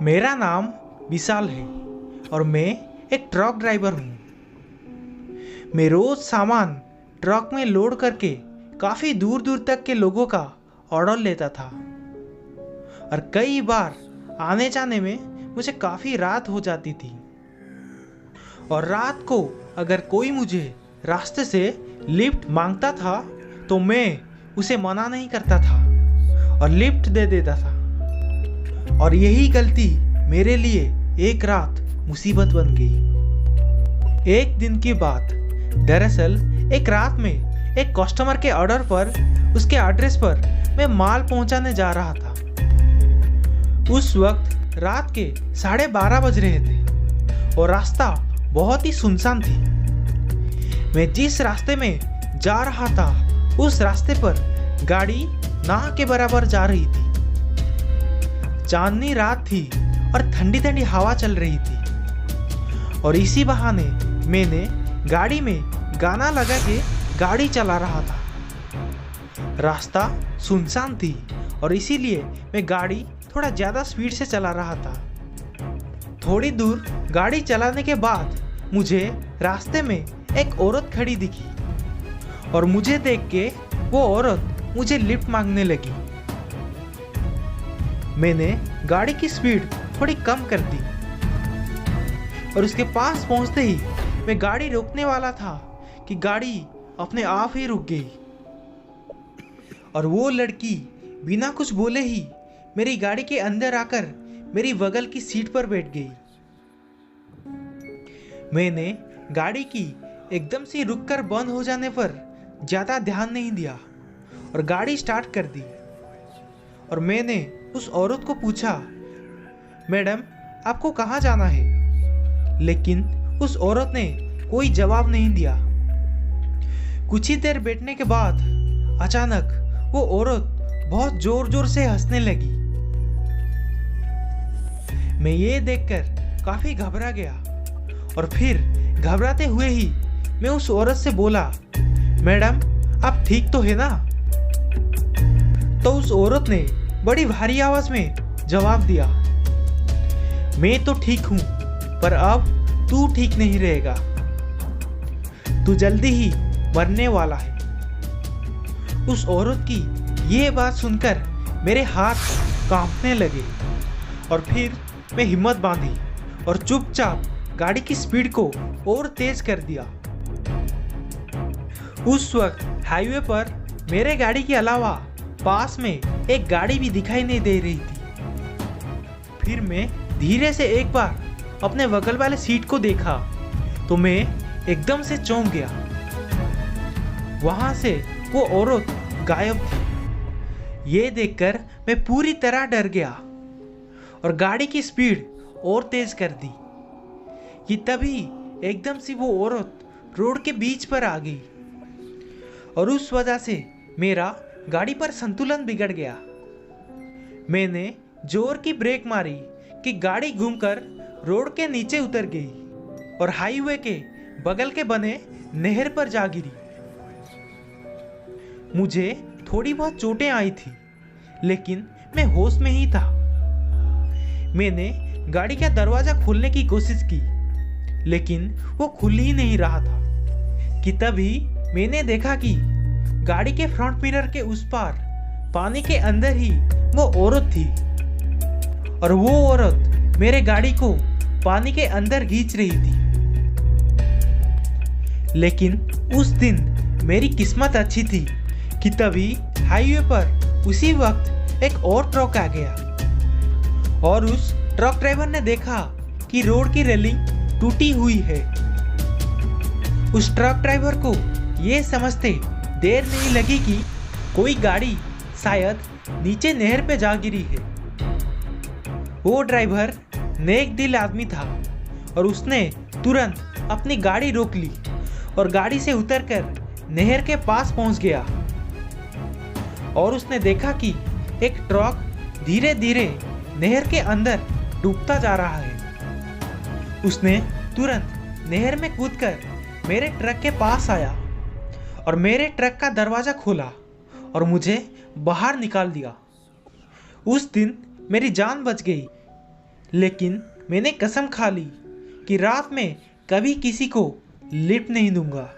मेरा नाम विशाल है और मैं एक ट्रक ड्राइवर हूँ। मैं रोज़ सामान ट्रक में लोड करके काफ़ी दूर दूर तक के लोगों का ऑर्डर लेता था और कई बार आने जाने में मुझे काफ़ी रात हो जाती थी। और रात को अगर कोई मुझे रास्ते से लिफ्ट मांगता था तो मैं उसे मना नहीं करता था और लिफ्ट दे देता था। और यही गलती मेरे लिए एक रात मुसीबत बन गई। एक दिन की बात, दरअसल एक रात में एक कस्टमर के ऑर्डर पर उसके एड्रेस पर मैं माल पहुंचाने जा रहा था। उस वक्त रात के 12:30 बज रहे थे और रास्ता बहुत ही सुनसान थी। मैं जिस रास्ते में जा रहा था उस रास्ते पर गाड़ी ना के बराबर जा रही थी। चांदनी रात थी और ठंडी ठंडी हवा चल रही थी और इसी बहाने मैंने गाड़ी में गाना लगा के गाड़ी चला रहा था। रास्ता सुनसान थी और इसीलिए मैं गाड़ी थोड़ा ज़्यादा स्पीड से चला रहा था। थोड़ी दूर गाड़ी चलाने के बाद मुझे रास्ते में एक औरत खड़ी दिखी और मुझे देख के वो औरत मुझे लिफ्ट मांगने लगी। मैंने गाड़ी की स्पीड थोड़ी कम कर दी और उसके पास पहुंचते ही मैं गाड़ी रोकने वाला था कि गाड़ी अपने आप ही रुक गई और वो लड़की बिना कुछ बोले ही मेरी गाड़ी के अंदर आकर मेरी बगल की सीट पर बैठ गई। मैंने गाड़ी की एकदम से रुककर बंद हो जाने पर ज़्यादा ध्यान नहीं दिया और गाड़ी स्टार्ट कर दी। और मैंने उस औरत को पूछा, मैडम आपको कहाँ जाना है? लेकिन उस औरत ने कोई जवाब नहीं दिया। कुछ ही देर बैठने के बाद अचानक वो औरत बहुत जोर जोर से हंसने लगी। मैं ये देखकर काफी घबरा गया और फिर घबराते हुए ही मैं उस औरत से बोला, मैडम आप ठीक तो है ना? तो उस औरत ने बड़ी भारी आवाज में जवाब दिया, मैं तो ठीक हूं पर अब तू ठीक नहीं रहेगा, तू जल्दी ही मरने वाला है। उस औरत की ये बात सुनकर मेरे हाथ कांपने लगे और फिर मैं हिम्मत बांधी और चुपचाप गाड़ी की स्पीड को और तेज कर दिया। उस वक्त हाईवे पर मेरे गाड़ी के अलावा पास में एक गाड़ी भी दिखाई नहीं दे रही थी। फिर मैं धीरे से एक बार अपने बगल वाले सीट को देखा तो मैं एकदम से चौंक गया। वहां से वो औरत गायब थी। ये देखकर मैं पूरी तरह डर गया और गाड़ी की स्पीड और तेज कर दी कि तभी एकदम से वो औरत रोड के बीच पर आ गई और उस वजह से मेरा गाड़ी पर संतुलन बिगड़ गया। मैंने जोर की ब्रेक मारी कि गाड़ी घूमकर रोड के नीचे उतर गई और हाईवे के बगल के बने नहर पर जा गिरी। मुझे थोड़ी बहुत चोटें आई थी लेकिन मैं होश में ही था। मैंने गाड़ी का दरवाजा खोलने की कोशिश की लेकिन वो खुल ही नहीं रहा था कि तभी मैंने देखा कि गाड़ी के फ्रंट मिरर के उस पार पानी के अंदर ही वो औरत थी और वो औरत मेरे गाड़ी को पानी के अंदर खींच रही थी। लेकिन उस दिन मेरी किस्मत अच्छी थी कि तभी हाईवे पर उसी वक्त एक और ट्रक आ गया और उस ट्रक ड्राइवर ने देखा कि रोड की रेलिंग टूटी हुई है। उस ट्रक ड्राइवर को ये समझते देर नहीं लगी कि कोई गाड़ी शायद नीचे नहर पे जा गिरी है। वो ड्राइवर नेक दिल आदमी था और उसने तुरंत अपनी गाड़ी रोक ली और गाड़ी से उतरकर नहर के पास पहुंच गया और उसने देखा कि एक ट्रक धीरे धीरे नहर के अंदर डूबता जा रहा है। उसने तुरंत नहर में कूदकर मेरे ट्रक के पास आया और मेरे ट्रक का दरवाजा खोला और मुझे बाहर निकाल दिया। उस दिन मेरी जान बच गई लेकिन मैंने कसम खा ली कि रात में कभी किसी को लिफ्ट नहीं दूंगा।